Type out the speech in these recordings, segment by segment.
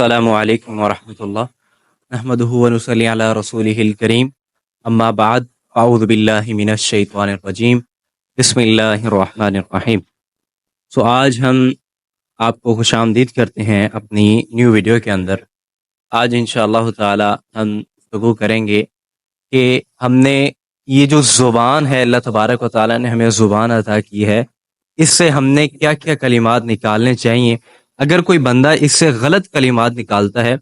السلام علیکم ورحمۃ اللہ نحمدہ ونصلی علی رسولہ الکریم اما بعد اعوذ باللہ من الشیطان الرجیم بسم اللہ الرحمن الرحیم۔ آج ہم آپ کو خوش آمدید کرتے ہیں اپنی نیو ویڈیو کے اندر۔ آج انشاءاللہ تعالی ہم گفتگو کریں گے کہ ہم نے یہ جو زبان ہے، اللہ تبارک و تعالی نے ہمیں زبان عطا کی ہے، اس سے ہم نے کیا کیا کلمات نکالنے چاہیے۔ اگر کوئی بندہ اس سے غلط کلمات نکالتا ہے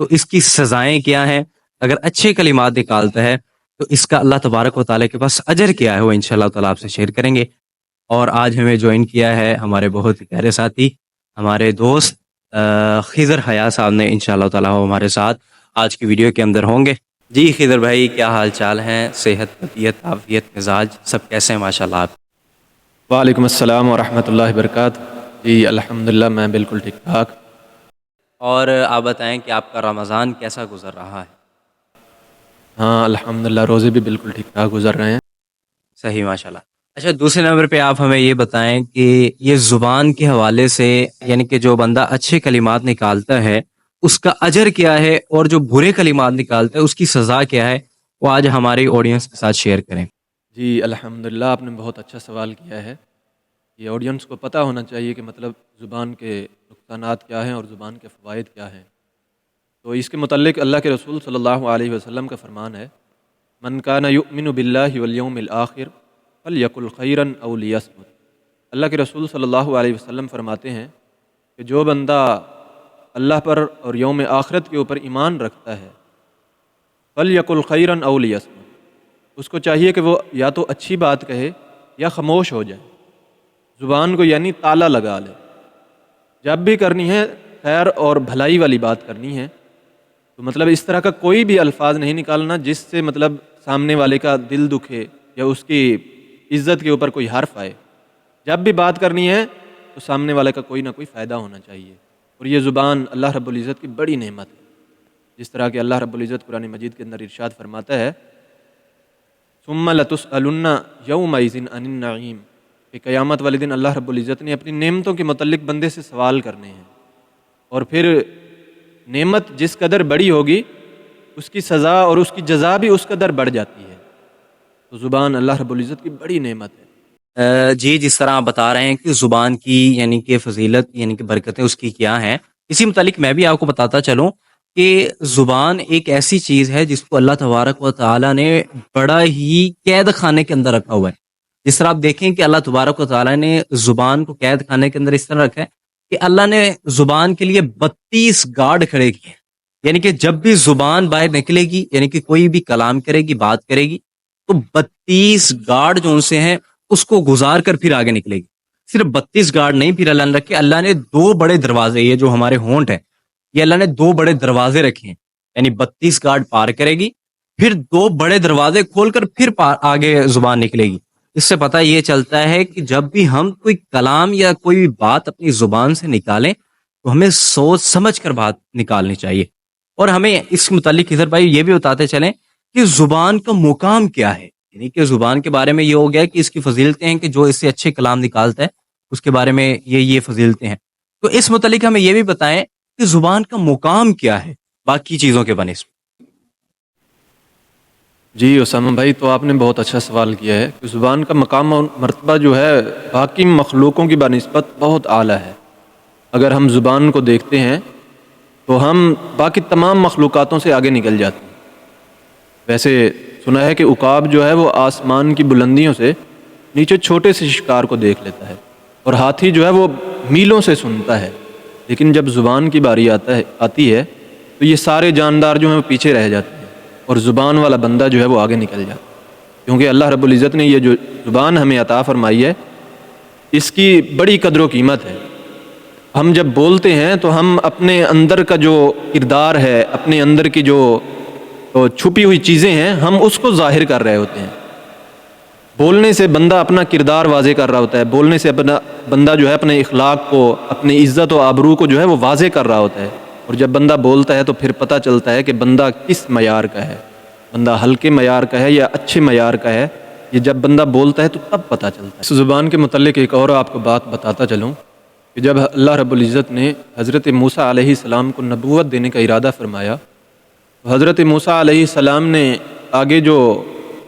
تو اس کی سزائیں کیا ہیں، اگر اچھے کلمات نکالتا ہے تو اس کا اللہ تبارک و تعالیٰ کے پاس اجر کیا ہے، وہ انشاءاللہ تعالیٰ آپ سے شیئر کریں گے۔ اور آج ہمیں جوائن کیا ہے ہمارے بہت ہی پیارے ساتھی، ہمارے دوست خضر حیا صاحب نے۔ انشاءاللہ تعالیٰ وہ ہمارے ساتھ آج کی ویڈیو کے اندر ہوں گے۔ جی خضر بھائی، کیا حال چال ہیں؟ صحت، طبیعت، عافیت، مزاج سب کیسے ہیں ماشاءاللہ آپ؟ وعلیکم السلام ورحمۃ اللہ وبرکاتہ۔ جی الحمدللہ میں بالکل ٹھیک ٹھاک۔ اور آپ بتائیں کہ آپ کا رمضان کیسا گزر رہا ہے؟ ہاں الحمدللہ، روزے بھی بالکل ٹھیک ٹھاک گزر رہے ہیں۔ صحیح، ماشاءاللہ۔ اچھا، دوسرے نمبر پہ آپ ہمیں یہ بتائیں کہ یہ زبان کے حوالے سے، یعنی کہ جو بندہ اچھے کلمات نکالتا ہے اس کا اجر کیا ہے، اور جو برے کلمات نکالتا ہے اس کی سزا کیا ہے، وہ آج ہماری آڈینس کے ساتھ شیئر کریں۔ جی الحمدللہ، آپ نے بہت اچھا سوال کیا ہے۔ یہ آڈینس کو پتہ ہونا چاہیے کہ مطلب زبان کے نقصانات کیا ہیں اور زبان کے فوائد کیا ہیں۔ تو اس کے متعلق اللہ کے رسول صلی اللہ علیہ وسلم کا فرمان ہے، من کان یؤمن باللہ والیوم الآخر فلیقل خیرا او لیصمت۔ اللہ کے رسول صلی اللہ علیہ وسلم فرماتے ہیں کہ جو بندہ اللہ پر اور یوم آخرت کے اوپر ایمان رکھتا ہے، فلیقل خیرا او لیصمت، اس کو چاہیے کہ وہ یا تو اچھی بات کہے یا خاموش ہو جائے، زبان کو یعنی تالا لگا لے۔ جب بھی کرنی ہے خیر اور بھلائی والی بات کرنی ہے، تو مطلب اس طرح کا کوئی بھی الفاظ نہیں نکالنا جس سے مطلب سامنے والے کا دل دکھے یا اس کی عزت کے اوپر کوئی حرف آئے۔ جب بھی بات کرنی ہے تو سامنے والے کا کوئی نہ کوئی فائدہ ہونا چاہیے، اور یہ زبان اللہ رب العزت کی بڑی نعمت ہے۔ جس طرح کہ اللہ رب العزت قرآن مجید کے اندر ارشاد فرماتا ہے، ثم لتسألن یومئذ عن النعیم، کہ قیامت والے دن اللہ رب العزت نے اپنی نعمتوں کے متعلق بندے سے سوال کرنے ہیں، اور پھر نعمت جس قدر بڑی ہوگی اس کی سزا اور اس کی جزا بھی اس قدر بڑھ جاتی ہے۔ تو زبان اللہ رب العزت کی بڑی نعمت ہے۔ جی، جس طرح آپ بتا رہے ہیں کہ زبان کی یعنی کہ فضیلت، یعنی کہ برکتیں اس کی کیا ہیں، اسی متعلق میں بھی آپ کو بتاتا چلوں کہ زبان ایک ایسی چیز ہے جس کو اللہ تبارک و تعالیٰ نے بڑا ہی قید خانے کے اندر رکھا ہوا ہے۔ جس طرح آپ دیکھیں کہ اللہ تبارک و تعالیٰ نے زبان کو قید خانے کے اندر اس طرح رکھا ہے کہ اللہ نے زبان کے لیے 32 گارڈ کھڑے کیے، یعنی کہ جب بھی زبان باہر نکلے گی، یعنی کہ کوئی بھی کلام کرے گی، بات کرے گی، تو 32 گارڈ جو ان سے ہیں اس کو گزار کر پھر آگے نکلے گی۔ صرف 32 گارڈ نہیں، پھر اللہ نے رکھے، اللہ نے 2 بڑے دروازے، یہ جو ہمارے ہونٹ ہیں یہ اللہ نے 2 بڑے دروازے رکھے ہیں، یعنی 32 گارڈ پار کرے گی، پھر 2 بڑے دروازے کھول کر پھر آگے زبان نکلے گی۔ اس سے پتہ یہ چلتا ہے کہ جب بھی ہم کوئی کلام یا کوئی بات اپنی زبان سے نکالیں تو ہمیں سوچ سمجھ کر بات نکالنی چاہیے۔ اور ہمیں اس متعلق خضر بھائی یہ بھی بتاتے چلیں کہ زبان کا مقام کیا ہے، یعنی کہ زبان کے بارے میں یہ ہو گیا کہ اس کی فضیلتیں ہیں کہ جو اس سے اچھے کلام نکالتا ہے اس کے بارے میں یہ فضیلتیں ہیں، تو اس متعلق ہمیں یہ بھی بتائیں کہ زبان کا مقام کیا ہے باقی چیزوں کے بنسبت۔ جی اسامہ بھائی، تو آپ نے بہت اچھا سوال کیا ہے کہ زبان کا مقام اور مرتبہ جو ہے باقی مخلوقوں کی بنسبت بہت اعلیٰ ہے۔ اگر ہم زبان کو دیکھتے ہیں تو ہم باقی تمام مخلوقاتوں سے آگے نکل جاتے ہیں۔ ویسے سنا ہے کہ عقاب جو ہے وہ آسمان کی بلندیوں سے نیچے چھوٹے سے شکار کو دیکھ لیتا ہے، اور ہاتھی جو ہے وہ میلوں سے سنتا ہے، لیکن جب زبان کی باری آتی ہے تو یہ سارے جاندار جو ہیں وہ پیچھے رہ جاتے ہیں، اور زبان والا بندہ جو ہے وہ آگے نکل جاتا ہے، کیونکہ اللہ رب العزت نے یہ جو زبان ہمیں عطا فرمائی ہے اس کی بڑی قدر و قیمت ہے۔ ہم جب بولتے ہیں تو ہم اپنے اندر کا جو کردار ہے، اپنے اندر کی جو چھپی ہوئی چیزیں ہیں، ہم اس کو ظاہر کر رہے ہوتے ہیں۔ بولنے سے بندہ اپنا کردار واضح کر رہا ہوتا ہے، بولنے سے بندہ جو ہے اپنے اخلاق کو، اپنی عزت و آبرو کو جو ہے وہ واضح کر رہا ہوتا ہے، اور جب بندہ بولتا ہے تو پھر پتہ چلتا ہے کہ بندہ کس معیار کا ہے، بندہ ہلکے معیار کا ہے یا اچھے معیار کا ہے۔ یہ جب بندہ بولتا ہے تو تب پتہ چلتا ہے۔ اس زبان کے متعلق ایک اور آپ کو بات بتاتا چلوں کہ جب اللہ رب العزت نے حضرت موسیٰ علیہ السلام کو نبوت دینے کا ارادہ فرمایا، تو حضرت موسیٰ علیہ السلام نے آگے جو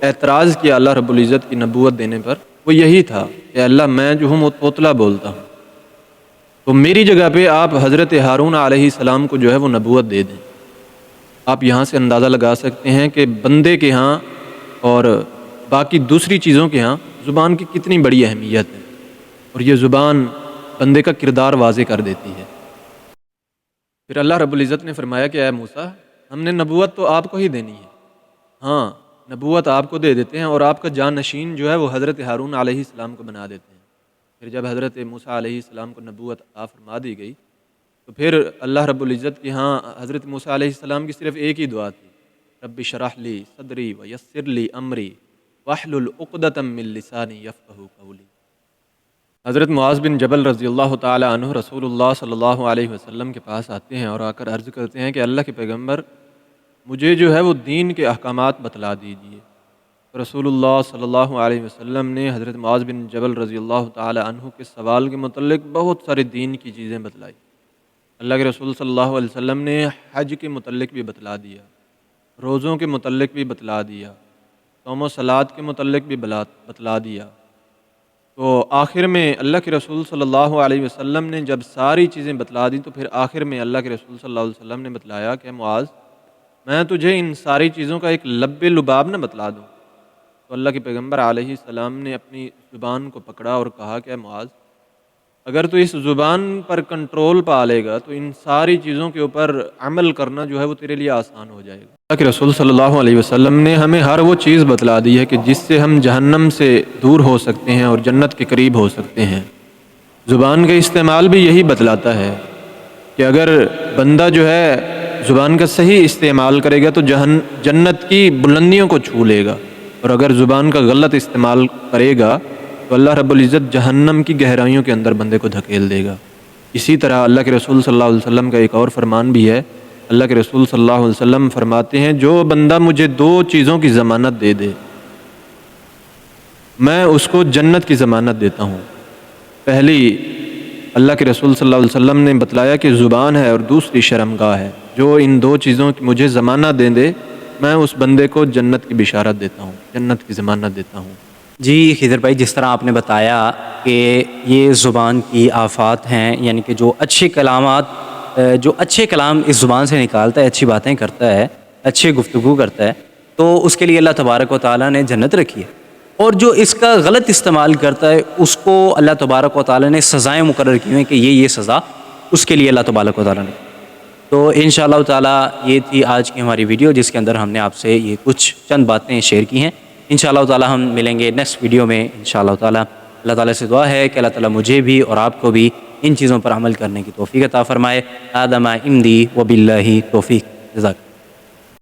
اعتراض کیا اللہ رب العزت کی نبوت دینے پر، وہ یہی تھا کہ اللہ میں جو ہوں وہ توتلا بولتا ہوں، تو میری جگہ پہ آپ حضرت ہارون علیہ السلام کو جو ہے وہ نبوت دے دیں۔ آپ یہاں سے اندازہ لگا سکتے ہیں کہ بندے کے ہاں اور باقی دوسری چیزوں کے ہاں زبان کی کتنی بڑی اہمیت ہے، اور یہ زبان بندے کا کردار واضح کر دیتی ہے۔ پھر اللہ رب العزت نے فرمایا کہ اے موسیٰ، ہم نے نبوت تو آپ کو ہی دینی ہے، ہاں نبوت آپ کو دے دیتے ہیں، اور آپ کا جانشین جو ہے وہ حضرت ہارون علیہ السلام کو بنا دیتے ہیں۔ پھر جب حضرت موسیٰ علیہ السلام کو نبوت عطا فرما دی گئی، تو پھر اللہ رب العزت کی ہاں حضرت موسیٰ علیہ السلام کی صرف ایک ہی دعا تھی، رب اشرح لی صدری ویسر لی امری واحلل عقدۃ من لسانی یفقہوا قولی۔ حضرت معاذ بن جبل رضی اللہ تعالی عنہ رسول اللہ صلی اللہ علیہ وسلم کے پاس آتے ہیں اور آ کر عرض کرتے ہیں کہ اللہ کے پیغمبر، مجھے جو ہے وہ دین کے احکامات بتلا دیجیے۔ رسول اللہ صلی اللہ علیہ وسلم نے حضرت معاذ بن جبل رضی اللہ تعالی عنہ کے سوال کے متعلق بہت سارے دین کی چیزیں بتلائی۔ اللہ کے رسول صلی اللہ علیہ وسلم نے حج کے متعلق بھی بتلا دیا، روزوں کے متعلق بھی بتلا دیا، صوم و صلات کے متعلق بھی بتلا دیا۔ تو آخر میں اللہ کے رسول صلی اللہ علیہ وسلم نے جب ساری چیزیں بتلا دی، تو پھر آخر میں اللہ کے رسول صلی اللہ علیہ وسلم نے بتلایا کہ معاذ، میں تجھے ان ساری چیزوں کا ایک لب لباب نہ بتلا دوں؟ تو اللہ کے پیغمبر علیہ السلام نے اپنی زبان کو پکڑا اور کہا کہ اے معاذ، اگر تو اس زبان پر کنٹرول پا لے گا تو ان ساری چیزوں کے اوپر عمل کرنا جو ہے وہ تیرے لیے آسان ہو جائے گا۔ اللہ کے رسول صلی اللہ علیہ وسلم نے ہمیں ہر وہ چیز بتلا دی ہے کہ جس سے ہم جہنم سے دور ہو سکتے ہیں اور جنت کے قریب ہو سکتے ہیں۔ زبان کا استعمال بھی یہی بتلاتا ہے کہ اگر بندہ جو ہے زبان کا صحیح استعمال کرے گا تو جنت کی بلندیوں کو چھو لے گا، اور اگر زبان کا غلط استعمال کرے گا تو اللہ رب العزت جہنم کی گہرائیوں کے اندر بندے کو دھکیل دے گا۔ اسی طرح اللہ کے رسول صلی اللہ علیہ وسلم کا ایک اور فرمان بھی ہے۔ اللہ کے رسول صلی اللہ علیہ وسلم فرماتے ہیں، جو بندہ مجھے دو چیزوں کی ضمانت دے دے، میں اس کو جنت کی ضمانت دیتا ہوں۔ پہلی، اللہ کے رسول صلی اللہ علیہ وسلم نے بتلایا کہ زبان ہے، اور دوسری شرمگاہ ہے۔ جو ان دو چیزوں کی مجھے ضمانت دے میں اس بندے کو جنت کی بشارت دیتا ہوں، جنت کی ضمانت دیتا ہوں۔ جی خضر بھائی، جس طرح آپ نے بتایا کہ یہ زبان کی آفات ہیں، یعنی کہ جو اچھے کلام اس زبان سے نکالتا ہے، اچھی باتیں کرتا ہے، اچھے گفتگو کرتا ہے، تو اس کے لیے اللہ تبارک و تعالیٰ نے جنت رکھی ہے، اور جو اس کا غلط استعمال کرتا ہے اس کو اللہ تبارک و تعالیٰ نے سزائیں مقرر کی ہیں کہ یہ سزا اس کے لیے اللہ تبارک و تعالیٰ نے۔ تو انشاءاللہ تعالیٰ یہ تھی آج کی ہماری ویڈیو، جس کے اندر ہم نے آپ سے یہ کچھ چند باتیں شیئر کی ہیں۔ انشاءاللہ تعالیٰ ہم ملیں گے نیکسٹ ویڈیو میں انشاءاللہ تعالیٰ۔ اللہ تعالیٰ سے دعا ہے کہ اللہ تعالیٰ مجھے بھی اور آپ کو بھی ان چیزوں پر عمل کرنے کی توفیق عطا فرمائے۔ آدم عندی و باللہ توفیق۔ جزاک